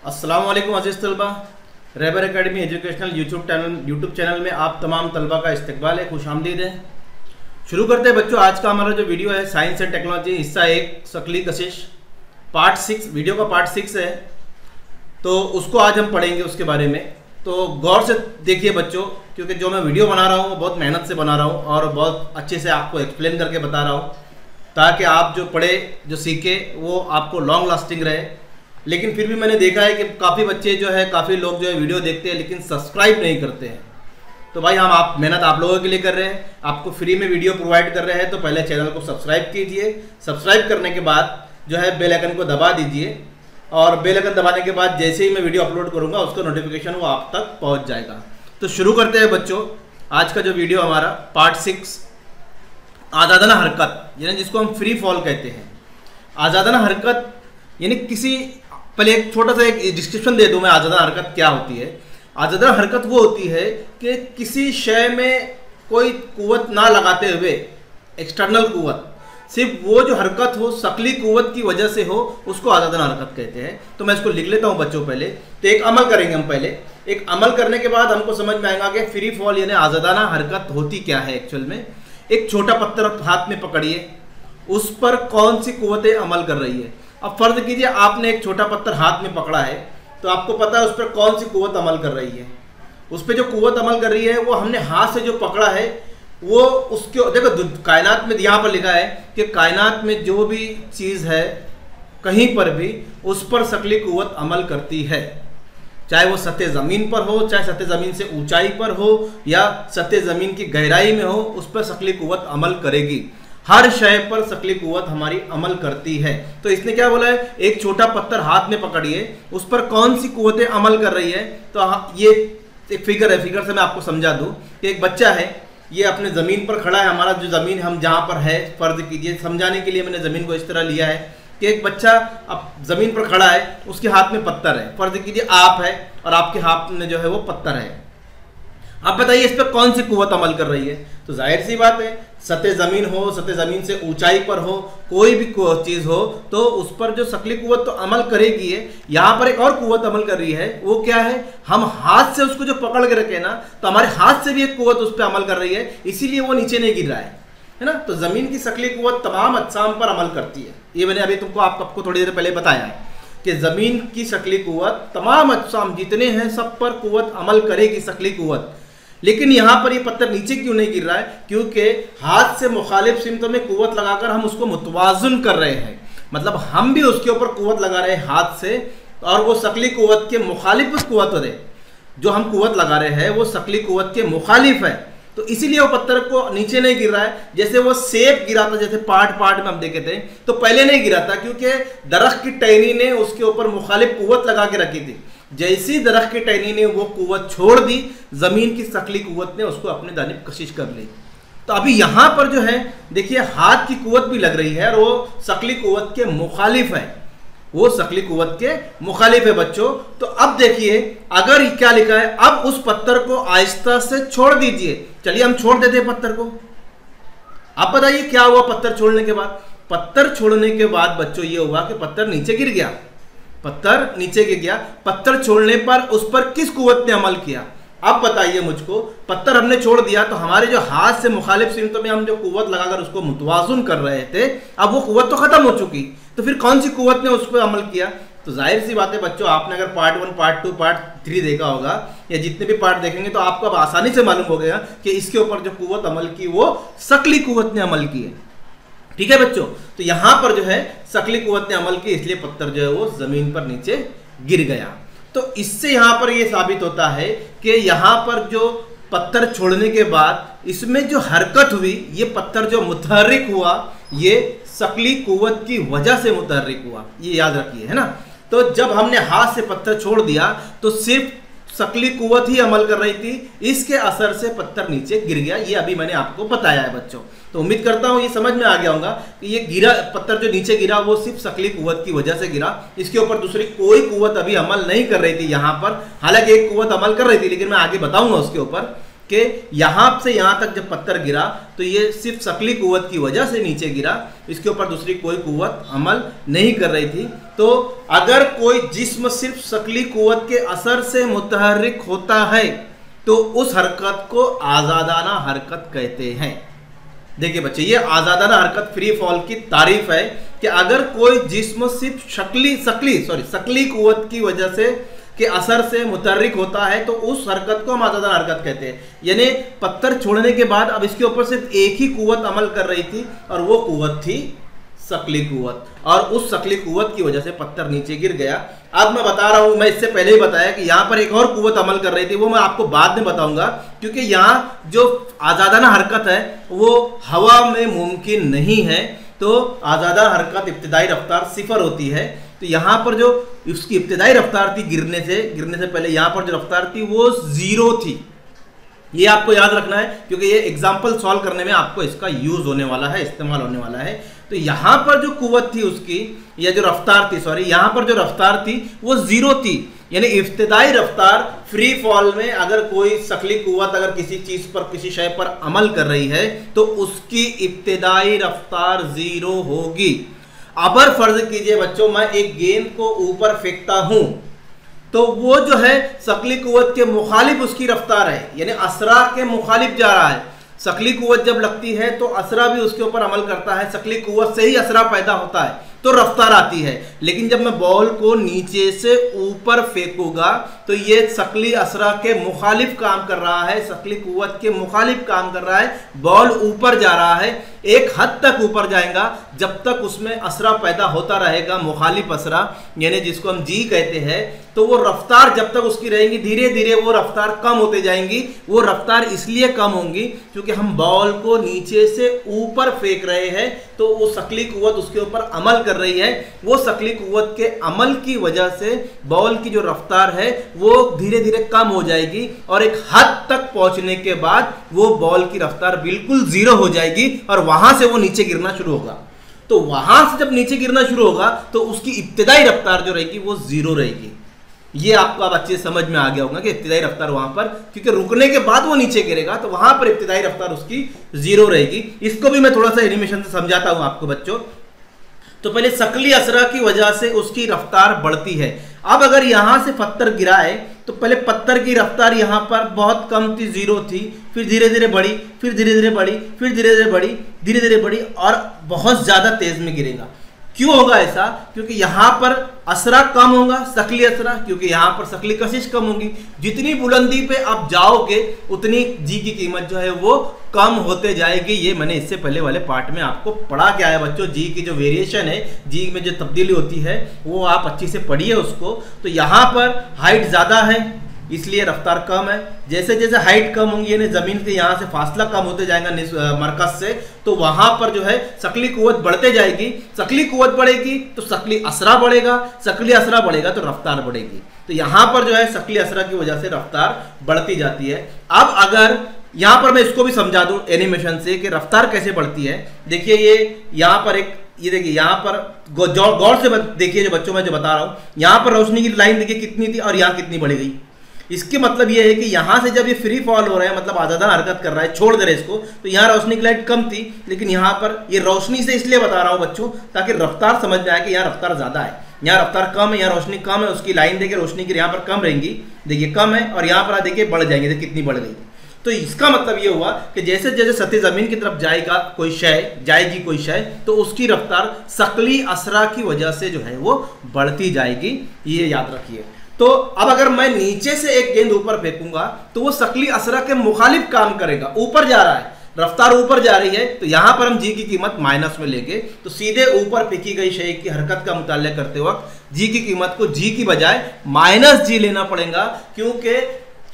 अस्सलाम वालेकुम अज़ीज़ तलबा, रहबर एकेडमी एजुकेशनल यूट्यूब चैनल में आप तमाम तलबा का इस्तकबाल है, खुश आमदीद है। शुरू करते हैं बच्चों। आज का हमारा जो वीडियो है साइंस एंड टेक्नोलॉजी हिस्सा 1 शकली कशिश पार्ट 6, वीडियो का पार्ट 6 है, तो उसको आज हम पढ़ेंगे उसके बारे में। तो गौर से देखिए बच्चों, क्योंकि जो मैं वीडियो बना रहा हूँ बहुत मेहनत से बना रहा हूँ और बहुत अच्छे से आपको एक्सप्लेन करके बता रहा हूँ, ताकि आप जो पढ़े जो सीखे वो आपको लॉन्ग लास्टिंग रहे। लेकिन फिर भी मैंने देखा है कि काफ़ी बच्चे जो है, काफ़ी लोग जो है वीडियो देखते हैं लेकिन सब्सक्राइब नहीं करते हैं। तो भाई हम मेहनत आप लोगों के लिए कर रहे हैं, आपको फ्री में वीडियो प्रोवाइड कर रहे हैं, तो पहले चैनल को सब्सक्राइब कीजिए। सब्सक्राइब करने के बाद जो है बेल आइकन को दबा दीजिए, और बेल आइकन दबाने के बाद जैसे ही मैं वीडियो अपलोड करूँगा उसका नोटिफिकेशन वो आप तक पहुँच जाएगा। तो शुरू करते हैं बच्चों आज का जो वीडियो हमारा पार्ट 6, आज़ादाना हरकत, यानी जिसको हम फ्री फॉल कहते हैं। आज़ादाना हरकत यानी किसी, पहले एक छोटा सा एक डिस्क्रिप्शन दे दूं मैं, आज़ादाना हरकत क्या होती है। आज़ादाना हरकत वो होती है कि किसी शय में कोई कुव्वत ना लगाते हुए, एक्सटर्नल कुव्वत, सिर्फ वो जो हरकत हो शकली कुव्वत की वजह से हो, उसको आज़ादाना हरकत कहते हैं। तो मैं इसको लिख लेता हूं बच्चों। पहले तो एक अमल करेंगे हम। पहले एक अमल करने के बाद हमको समझ में आएगा कि फ्री फॉल यानी आज़ादाना हरकत होती क्या है एक्चुअल में। एक छोटा पत्थर हाथ में पकड़िए, उस पर कौन सी कुव्वतें अमल कर रही है। अब फर्ज कीजिए आपने एक छोटा पत्थर हाथ में पकड़ा है, तो आपको पता है उस पर कौन सी कुव्वत अमल कर रही है। उस पर जो कुव्वत अमल कर रही है वो हमने हाथ से जो पकड़ा है वो उसके, देखो कायनात में यहाँ पर लिखा है कि कायनात में जो भी चीज़ है कहीं पर भी उस पर शकली कुव्वत अमल करती है, चाहे वो सतह ज़मीन पर हो, चाहे सतह ज़मीन से ऊंचाई पर हो, या सतह ज़मीन की गहराई में हो, उस पर शकली कुव्वत अमल करेगी। हर शय पर शकली कुव्वत हमारी अमल करती है। तो इसने क्या बोला है, एक छोटा पत्थर हाथ में पकड़िए, उस पर कौन सी कुव्वतें अमल कर रही है। तो ये एक फिगर है, फिगर से मैं आपको समझा दूं कि एक बच्चा है, ये अपने ज़मीन पर खड़ा है। हमारा जो ज़मीन हम जहाँ पर है, फर्ज कीजिए समझाने के लिए मैंने ज़मीन को इस तरह लिया है कि एक बच्चा अब ज़मीन पर खड़ा है, उसके हाथ में पत्थर है। फर्ज कीजिए आप है और आपके हाथ में जो है वो पत्थर है। अब बताइए इस पर कौन सी कुव्वत अमल कर रही है। तो जाहिर सी बात है, सतह ज़मीन हो, सतह ज़मीन से ऊंचाई पर हो, कोई भी चीज़ हो, तो उस पर जो शकली कुव्वत तो अमल करेगी है। यहाँ पर एक और कुव्वत अमल कर रही है, वो क्या है, हम हाथ से उसको जो पकड़ के रखे ना, तो हमारे हाथ से भी एक कुव्वत उस पर अमल कर रही है, इसीलिए वो नीचे नहीं गिर रहा है ना। तो ज़मीन की शकली कुव्वत तमाम अजसाम पर अमल करती है। ये मैंने अभी तुमको आपको थोड़ी देर पहले बताया है कि ज़मीन की शकली कुव्वत तमाम अजसाम जितने हैं सब पर कुव्वत अमल करेगी शकली कुव्वत। लेकिन यहाँ पर ये पत्थर नीचे क्यों नहीं गिर रहा है, क्योंकि हाथ से मुखालिफ सिमत में कुव्वत लगाकर हम उसको मुतवाज़न कर रहे हैं। मतलब हम भी उसके ऊपर कुव्वत लगा रहे हैं हाथ से, और वो शकली कुव्वत के मुखालिफ कुव्वत है। जो हम कुव्वत लगा रहे हैं वो शकली कुव्वत के मुखालिफ है, तो इसीलिए वो पत्थर को नीचे नहीं गिर रहा है। जैसे वो सेब गिरा था, जैसे पार्ट में हम देखे थे, तो पहले नहीं गिरा था क्योंकि दरख्त की टहनी ने उसके ऊपर मुखालिफ कुव्वत लगा के रखी थी। जैसी दरख्त की टहनी ने वो कुव्वत छोड़ दी, जमीन की शकली कुव्वत ने उसको अपने जानिब कशिश कर ली। तो अभी यहाँ पर जो है देखिए हाथ की कुव्वत भी लग रही है और वो शकली कुव्वत के मुखालिफ है, वो शकली कुव्वत के मुखालिफ है बच्चों। तो अब देखिए अगर क्या लिखा है, अब उस पत्थर को आहिस्ता से छोड़ दीजिए। चलिए हम छोड़ देते हैं पत्थर को। अब बताइए क्या हुआ पत्थर छोड़ने के बाद। पत्थर छोड़ने के बाद बच्चों ये हुआ कि पत्थर नीचे गिर गया, पत्थर नीचे गिर गया। पत्थर छोड़ने पर उस पर किस कुव्वत ने अमल किया। अब बताइए मुझको, पत्थर हमने छोड़ दिया तो हमारे जो हाथ से मुखालिफ सिमतों में हम जो कुव्वत लगाकर उसको मुतवाज़ुन कर रहे थे, अब वो कुव्वत तो खत्म हो चुकी, तो फिर कौन सी कुव्वत ने उस पर अमल किया। तो जाहिर सी बात है बच्चों, आपने अगर पार्ट 1, पार्ट 2, पार्ट 3 देखा होगा, या जितने भी पार्ट देखेंगे तो आपको अब आसानी से मालूम हो गया कि इसके ऊपर जो कुव्वत अमल की वो शकली कुव्वत ने अमल की है। ठीक है बच्चों, तो यहां पर जो है शकली कुव्वत ने अमल की, इसलिए पत्थर जो है वो जमीन पर नीचे गिर गया। तो इससे यहां पर ये साबित होता है कि यहां पर जो पत्थर छोड़ने के बाद इसमें जो हरकत हुई, ये पत्थर जो मुतहर्रिक हुआ, ये शकली कुव्वत की वजह से मुतहर्रिक हुआ, ये याद रखिए, है ना। तो जब हमने हाथ से पत्थर छोड़ दिया तो सिर्फ शकली कुव्वत ही अमल कर रही थी, इसके असर से पत्थर नीचे गिर गया। ये अभी मैंने आपको बताया है बच्चों। तो उम्मीद करता हूँ ये समझ में आ गया होगा कि ये गिरा पत्थर जो नीचे गिरा वो सिर्फ शकली कुव्वत की वजह से गिरा, इसके ऊपर दूसरी कोई कुव्वत अभी अमल नहीं कर रही थी यहाँ पर। हालांकि एक कुव्वत अमल कर रही थी, लेकिन मैं आगे बताऊंगा उसके ऊपर कि यहां से यहां तक जब पत्थर गिरा तो ये सिर्फ शकली कुव्वत की वजह से नीचे गिरा, इसके ऊपर दूसरी कोई कुव्वत अमल नहीं कर रही थी। तो अगर कोई जिस्म सिर्फ शकली कुव्वत के असर से मुतहर्रिक होता है तो उस हरकत को आजादाना हरकत कहते हैं। देखिए बच्चे, ये आजादाना हरकत फ्री फॉल की तारीफ है कि अगर कोई जिस्म सिर्फ शकली कुव्वत की वजह से के असर से मुतहर्रिक होता है तो उस हरकत को हम आजादाना हरकत कहते हैं। यानी पत्थर छोड़ने के बाद अब इसके ऊपर सिर्फ एक ही कुव्वत अमल कर रही थी और वो कुव्वत थी शकली कुव्वत, और उस शकली कुव्वत की वजह से पत्थर नीचे गिर गया। अब मैं बता रहा हूं, मैं इससे पहले ही बताया कि यहां पर एक और कुव्वत अमल कर रही थी, वो मैं आपको बाद में बताऊंगा, क्योंकि यहां जो आजादाना हरकत है वो हवा में मुमकिन नहीं है। तो आजादाना हरकत इब्तिदाई रफ्तार 0 होती है। तो यहां पर जो उसकी इब्तिदाई रफ्तार थी गिरने से पहले यहां पर जो रफ्तार थी वो 0 थी। ये आपको याद रखना है क्योंकि ये एग्जाम्पल सॉल्व करने में आपको इसका यूज होने वाला है, इस्तेमाल होने वाला है। तो यहां पर जो कुव्वत थी उसकी, या जो रफ्तार थी, यहां पर जो रफ्तार थी वो 0 थी। यानी इब्तिदाई रफ्तार फ्री फॉल में अगर कोई शकली कुव्वत अगर किसी चीज पर, किसी शय पर अमल कर रही है तो उसकी इब्तिदाई रफ्तार 0 होगी। अबर फर्ज कीजिए बच्चों, मैं एक गेंद को ऊपर फेंकता हूं तो वो जो है शकली कुव्वत के मुखालिफ उसकी रफ्तार है, यानी असरा के मुखालिफ जा रहा है। शकली कुव्वत जब लगती है तो असरा भी उसके ऊपर अमल करता है, शकली कुव्वत से ही असरा पैदा होता है तो रफ्तार आती है। लेकिन जब मैं बॉल को नीचे से ऊपर फेंकूंगा तो ये शकली असरा के मुखालिफ काम कर रहा है, शकली कुव्वत के मुखालिफ काम कर रहा है। बॉल ऊपर जा रहा है, एक हद तक ऊपर जाएगा जब तक उसमें असरा पैदा होता रहेगा, मुखालिफ असरा, यानी जिसको हम जी कहते हैं। तो वो रफ्तार जब तक उसकी रहेगी, धीरे धीरे वो रफ्तार कम होते जाएंगी। वो रफ्तार इसलिए कम होंगी क्योंकि हम बॉल को नीचे से ऊपर फेंक रहे हैं, तो वो शकली कुव्वत उसके ऊपर अमल कर रही है। वो शकली कुव्वत के अमल की वजह से बॉल की जो रफ्तार है वो धीरे धीरे कम हो जाएगी और एक हद तक पहुंचने के बाद वो बॉल की रफ्तार बिल्कुल 0 हो जाएगी और वहां से वो नीचे गिरना शुरू होगा। तो वहां से जब नीचे गिरना शुरू होगा तो उसकी इब्तिदाई रफ्तार जो रहेगी वो 0 रहेगी। ये आपको अब अच्छे समझ में आ गया होगा कि इब्तिदाई रफ्तार वहां पर, क्योंकि रुकने के बाद वो नीचे गिरेगा तो वहां पर इब्तिदाई रफ्तार उसकी 0 रहेगी। इसको भी मैं थोड़ा सा एनिमेशन से समझाता हूं आपको बच्चों। तो पहले शकली असरा की वजह से उसकी रफ्तार बढ़ती है। अब अगर यहां से पत्थर गिरा है तो पहले पत्थर की रफ्तार यहां पर बहुत कम थी, 0 थी, फिर धीरे धीरे बढ़ी, फिर धीरे धीरे बढ़ी, फिर धीरे धीरे बढ़ी, धीरे धीरे बढ़ी और बहुत ज्यादा तेज में गिरेगा। क्यों होगा ऐसा? क्योंकि यहां पर असरा कम होगा, शकली असरा, क्योंकि यहां पर शकली कशिश कम होगी। जितनी बुलंदी पे आप जाओगे उतनी जी की कीमत जो है वो कम होते जाएगी। ये मैंने इससे पहले वाले पार्ट में आपको पढ़ा के आया बच्चों। जी की जो वेरिएशन है, जी में जो तब्दीली होती है वो आप अच्छी से पढ़िए उसको। तो यहां पर हाइट ज्यादा है इसलिए रफ्तार कम है। जैसे जैसे हाइट कम होंगी यानी जमीन से यहाँ से फासला कम होते जाएगा मरकज से, तो वहां पर जो है शकली कुव्वत बढ़ते जाएगी। शकली कुव्वत बढ़ेगी तो शकली असरा बढ़ेगा, शकली असरा बढ़ेगा तो रफ्तार बढ़ेगी। तो यहाँ पर जो है शकली असरा की वजह से रफ्तार बढ़ती जाती है। अब अगर यहाँ पर मैं इसको भी समझा दूं एनिमेशन से कि रफ्तार कैसे बढ़ती है। देखिए ये यहाँ पर ये देखिए यहाँ पर गौर से देखिए जो बच्चों मैं जो बता रहा हूँ, यहाँ पर रोशनी की लाइन देखिए कितनी थी और यहाँ कितनी बढ़ गई। इसके मतलब ये है कि यहां से जब ये फ्री फॉल हो रहा है, मतलब आजादाना हरकत कर रहा है, छोड़ दे रहे इसको, तो यहाँ रोशनी की लाइट कम थी, लेकिन यहाँ पर ये रोशनी से इसलिए बता रहा हूं बच्चों ताकि रफ्तार समझ में आए कि यहाँ रफ्तार ज्यादा है, यहाँ रफ्तार कम है, यहाँ रोशनी कम है। उसकी लाइन देखिए रोशनी की यहाँ पर कम रहेंगी, देखिए कम है, और यहाँ पर देखिए बढ़ जाएंगे, देखिए कितनी बढ़ गई। तो इसका मतलब ये हुआ कि जैसे जैसे सतह जमीन की तरफ जाएगा कोई शय, जाएगी कोई शय, तो उसकी रफ्तार शकली असरा की वजह से जो है वो बढ़ती जाएगी। ये याद रखिए। तो अब अगर मैं नीचे से एक गेंद ऊपर फेंकूंगा तो वो शकली असरा के मुखालिफ काम करेगा, ऊपर जा रहा है, रफ्तार ऊपर जा रही है, तो यहां पर हम जी की कीमत माइनस में लेंगे। तो सीधे ऊपर फेंकी गई शय की हरकत का मुताला करते वक्त जी की कीमत को जी की बजाय माइनस जी लेना पड़ेगा, क्योंकि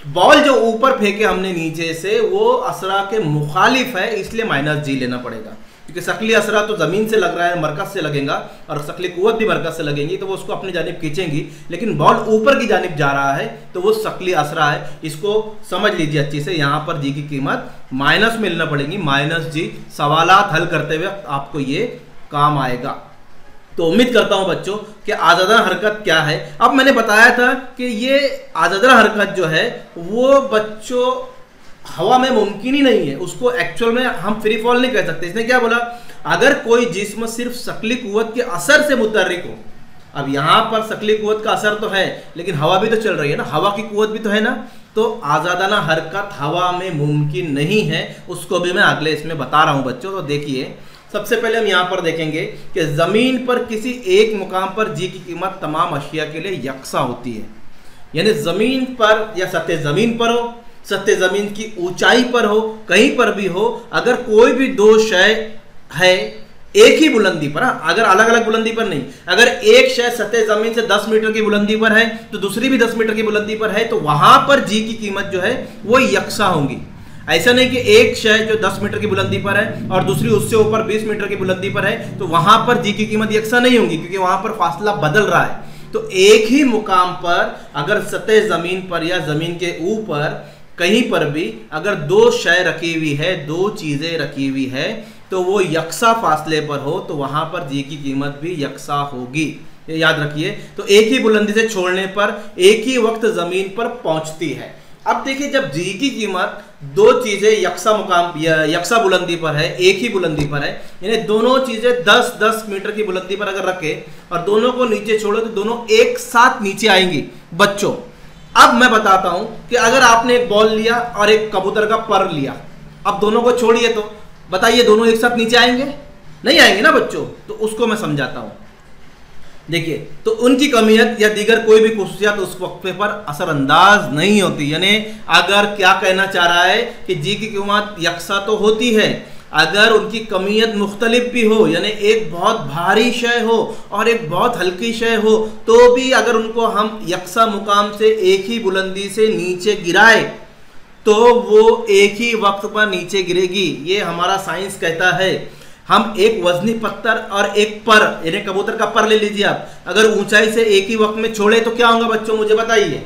बॉल जो ऊपर फेंके हमने नीचे से वो असरा के मुखालिफ है, इसलिए माइनस जी लेना पड़ेगा। क्योंकि शकली असरा तो जमीन से लग रहा है, मरकज से लगेगा, और शकली कुव्वत भी मरकज से लगेंगी, तो वो उसको अपनी जानिब खींचेंगी। लेकिन बॉल ऊपर की जानिब जा रहा है तो वो शकली असरा है। इसको समझ लीजिए अच्छे से। यहाँ पर जी की कीमत माइनस में लेना पड़ेगी, माइनस जी। सवालात हल करते हुए आपको ये काम आएगा। तो उम्मीद करता हूं बच्चों कि आजादाना हरकत क्या है। अब मैंने बताया था कि ये आजादाना हरकत जो है वो बच्चों हवा में मुमकिन ही नहीं है, उसको एक्चुअल में हम फ्री फॉल नहीं कह सकते। इसने क्या बोला, अगर कोई जिस्म सिर्फ शकली कुव्वत के असर से मुतहर्रिक हो, अब यहाँ पर शकली कुव्वत का असर तो है लेकिन हवा भी तो चल रही है ना, हवा की कुव्वत भी तो है ना, तो आज़ादाना हरकत हवा में मुमकिन नहीं है, उसको भी मैं अगले इसमें बता रहा हूँ बच्चों। तो देखिए सबसे पहले हम यहाँ पर देखेंगे कि ज़मीन पर किसी एक मुकाम पर जी की कीमत तमाम अशिया के लिए यकसा होती है। यानी ज़मीन पर या सतह ज़मीन पर हो, सतह ज़मीन की ऊंचाई पर हो, कहीं पर भी हो, अगर कोई भी दो शय है एक ही बुलंदी पर, अगर अलग अलग बुलंदी पर नहीं, अगर एक शय सतह जमीन से 10 मीटर की बुलंदी पर है तो दूसरी भी 10 मीटर की बुलंदी पर है, तो वहां पर जी की कीमत जो है वो यकसा होंगी। ऐसा नहीं कि एक शय जो 10 मीटर की बुलंदी पर है और दूसरी उससे ऊपर 20 मीटर की बुलंदी पर है तो वहां पर जी की कीमत यकसा नहीं होगी, क्योंकि वहां पर फासला बदल रहा है। तो एक ही मुकाम पर अगर सतह जमीन पर या जमीन के ऊपर कहीं पर भी अगर दो शय रखी हुई है, दो चीजें रखी हुई है, तो वो यकसा फासले पर हो तो वहां पर जी की कीमत भी यकसा होगी, ये याद रखिए। तो एक ही बुलंदी से छोड़ने पर एक ही वक्त जमीन पर पहुंचती है। अब देखिए जब जी की कीमत दो चीजें यकसा मुकाम यकसा बुलंदी पर है, एक ही बुलंदी पर है, यानी दोनों चीजें 10-10 मीटर की बुलंदी पर अगर रखे और दोनों को नीचे छोड़ो तो दोनों एक साथ नीचे आएंगी। बच्चों अब मैं बताता हूं कि अगर आपने एक बॉल लिया और एक कबूतर का पर लिया, अब दोनों को छोड़िए तो बताइए दोनों एक साथ नीचे आएंगे? नहीं आएंगे ना बच्चों। तो उसको मैं समझाता हूं। देखिए तो उनकी कमियत या दीगर कोई भी खुसूसियात उस वक्फे पर असरअंदाज नहीं होती। यानी अगर क्या कहना चाह रहा है कि जी की कीमत यकसा तो होती है, अगर उनकी कमियत मुख्तलिफ भी हो, यानी एक बहुत भारी शय हो और एक बहुत हल्की शय हो, तो भी अगर उनको हम यकसा मुकाम से एक ही बुलंदी से नीचे गिराए तो वो एक ही वक्त पर नीचे गिरेगी। ये हमारा साइंस कहता है। हम एक वजनी पत्थर और एक पर, यानी कबूतर का पर ले लीजिए आप, अगर ऊंचाई से एक ही वक्त में छोड़े तो क्या होगा बच्चों, मुझे बताइए।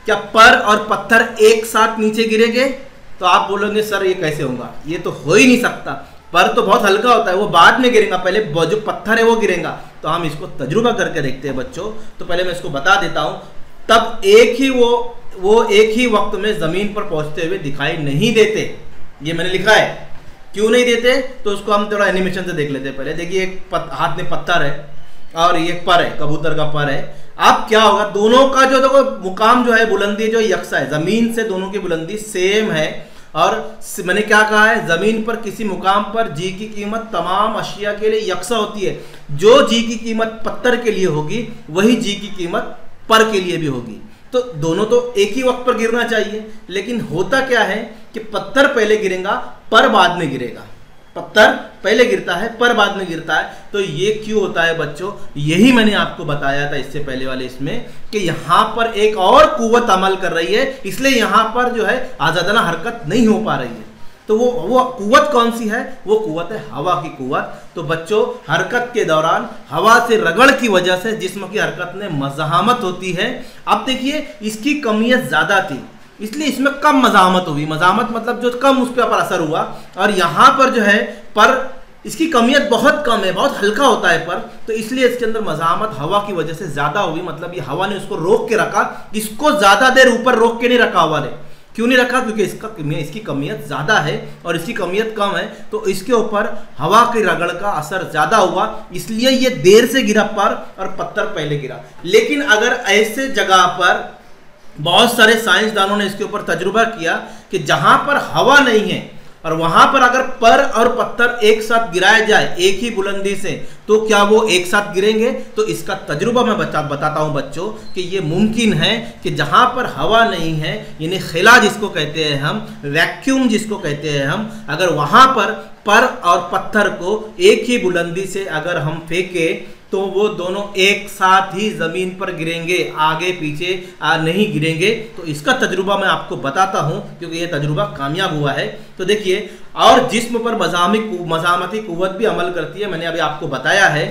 क्या पर और पत्थर एक साथ नीचे गिरेंगे? तो आप बोलोगे सर ये कैसे होगा, ये तो हो ही नहीं सकता, पर तो बहुत हल्का होता है, वो बाद में गिरेगा, पहले जो पत्थर है वो गिरेगा। तो हम इसको तजुर्बा करके देखते हैं बच्चों। तो पहले मैं इसको बता देता हूं। तब एक ही वो एक ही वक्त में जमीन पर पहुंचते हुए दिखाई नहीं देते। ये मैंने लिखा है, क्यों नहीं देते तो उसको हम थोड़ा एनिमेशन से देख लेते हैं। पहले देखिए एक हाथ में पत्थर है और ये पर है, कबूतर का पर है। अब क्या होगा, दोनों का जो देखो मुकाम जो है, बुलंदी जो यकसा है, जमीन से दोनों की बुलंदी सेम है। और मैंने क्या कहा है, जमीन पर किसी मुकाम पर जी की कीमत तमाम अशिया के लिए यकसा होती है। जो जी की कीमत पत्थर के लिए होगी वही जी की कीमत पर के लिए भी होगी। तो दोनों तो एक ही वक्त पर गिरना चाहिए, लेकिन होता क्या है कि पत्थर पहले गिरेगा पर बाद में गिरेगा। पत्थर पहले गिरता है पर बाद में गिरता है। तो ये क्यों होता है बच्चों, यही मैंने आपको बताया था इससे पहले वाले इसमें कि यहां पर एक और कुव्वत अमल कर रही है, इसलिए यहां पर जो है आजादाना हरकत नहीं हो पा रही है। तो वो कुव्वत कौन सी है, वो कुव्वत है हवा की कुव्वत। तो बच्चों हरकत के दौरान हवा से रगड़ की वजह से जिस्म की हरकत में मज़ाहमत होती है। अब देखिए इसकी कमियत ज़्यादा थी इसलिए इसमें कम मज़ाहमत हुई। मज़ाहमत मतलब जो कम उस पर असर हुआ, और यहाँ पर जो है पर इसकी कमियत बहुत कम है, बहुत हल्का होता है पर, तो इसलिए इसके अंदर मज़ाहमत हवा की वजह से ज़्यादा हुई। मतलब ये हवा ने उसको रोक के रखा, इसको ज़्यादा देर ऊपर रोक के नहीं रखा हवा ने। क्यों नहीं रखा, क्योंकि इसकी कमियत ज़्यादा है और इसकी कमियत कम है, तो इसके ऊपर हवा की रगड़ का असर ज़्यादा हुआ, इसलिए ये देर से गिरा पर और पत्थर पहले गिरा। लेकिन अगर ऐसे जगह पर बहुत सारे साइंसदानों ने इसके ऊपर तजुर्बा किया कि जहां पर हवा नहीं है और वहां पर अगर पर और पत्थर एक साथ गिराया जाए एक ही बुलंदी से, तो क्या वो एक साथ गिरेंगे? तो इसका तजुर्बा मैं बताता हूं बच्चों कि ये मुमकिन है कि जहां पर हवा नहीं है, यानी खिला जिसको कहते हैं हम, वैक्यूम जिसको कहते हैं हम, अगर वहां पर और पत्थर को एक ही बुलंदी से अगर हम फेंके तो वो दोनों एक साथ ही जमीन पर गिरेंगे, आगे पीछे नहीं गिरेंगे। तो इसका तजुर्बा मैं आपको बताता हूं क्योंकि ये तजुर्बा कामयाब हुआ है। तो देखिए, और जिस्म पर मज़ामती कुव्वत भी अमल करती है, मैंने अभी आपको बताया है।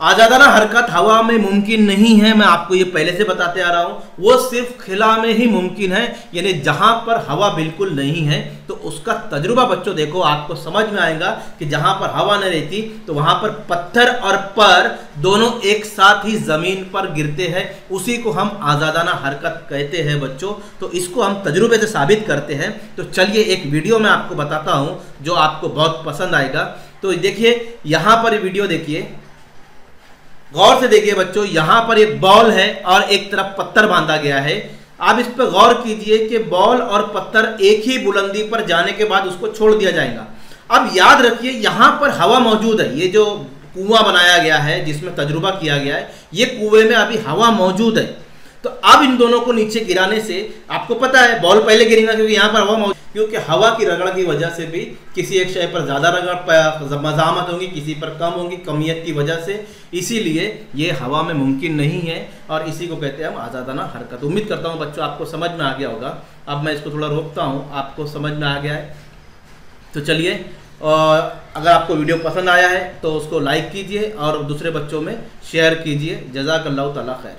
आजादाना हरकत हवा में मुमकिन नहीं है, मैं आपको ये पहले से बताते आ रहा हूं। वो सिर्फ खिला में ही मुमकिन है, यानी जहां पर हवा बिल्कुल नहीं है। तो उसका तजुर्बा बच्चों देखो, आपको समझ में आएगा कि जहां पर हवा नहीं रहती तो वहां पर पत्थर और पर दोनों एक साथ ही जमीन पर गिरते हैं, उसी को हम आजादाना हरकत कहते हैं बच्चों। तो इसको हम तजुर्बे से साबित करते हैं। तो चलिए एक वीडियो मैं आपको बताता हूं जो आपको बहुत पसंद आएगा। तो देखिए यहां पर वीडियो देखिए, गौर से देखिए बच्चों, यहां पर एक बॉल है और एक तरफ पत्थर बांधा गया है। आप इस पर गौर कीजिए कि बॉल और पत्थर एक ही बुलंदी पर जाने के बाद उसको छोड़ दिया जाएगा। अब याद रखिए यहां पर हवा मौजूद है, ये जो कुआं बनाया गया है जिसमें तजुर्बा किया गया है, ये कुएं में अभी हवा मौजूद है। तो अब इन दोनों को नीचे गिराने से आपको पता है बॉल पहले गिरेगा क्योंकि यहाँ पर हवा मौजूद, क्योंकि हवा की रगड़ की वजह से भी किसी एक शय पर ज़्यादा रगड़ मज़ामत होगी, किसी पर कम होगी कमियत की वजह से। इसीलिए ये हवा में मुमकिन नहीं है और इसी को कहते हैं हम आज़ादाना हरकत। उम्मीद करता हूँ बच्चों आपको समझ में आ गया होगा। अब मैं इसको थोड़ा रोकता हूँ, आपको समझ में आ गया है। तो चलिए, और अगर आपको वीडियो पसंद आया है तो उसको लाइक कीजिए और दूसरे बच्चों में शेयर कीजिए। जज़ाकल्लाहु ताला खैर।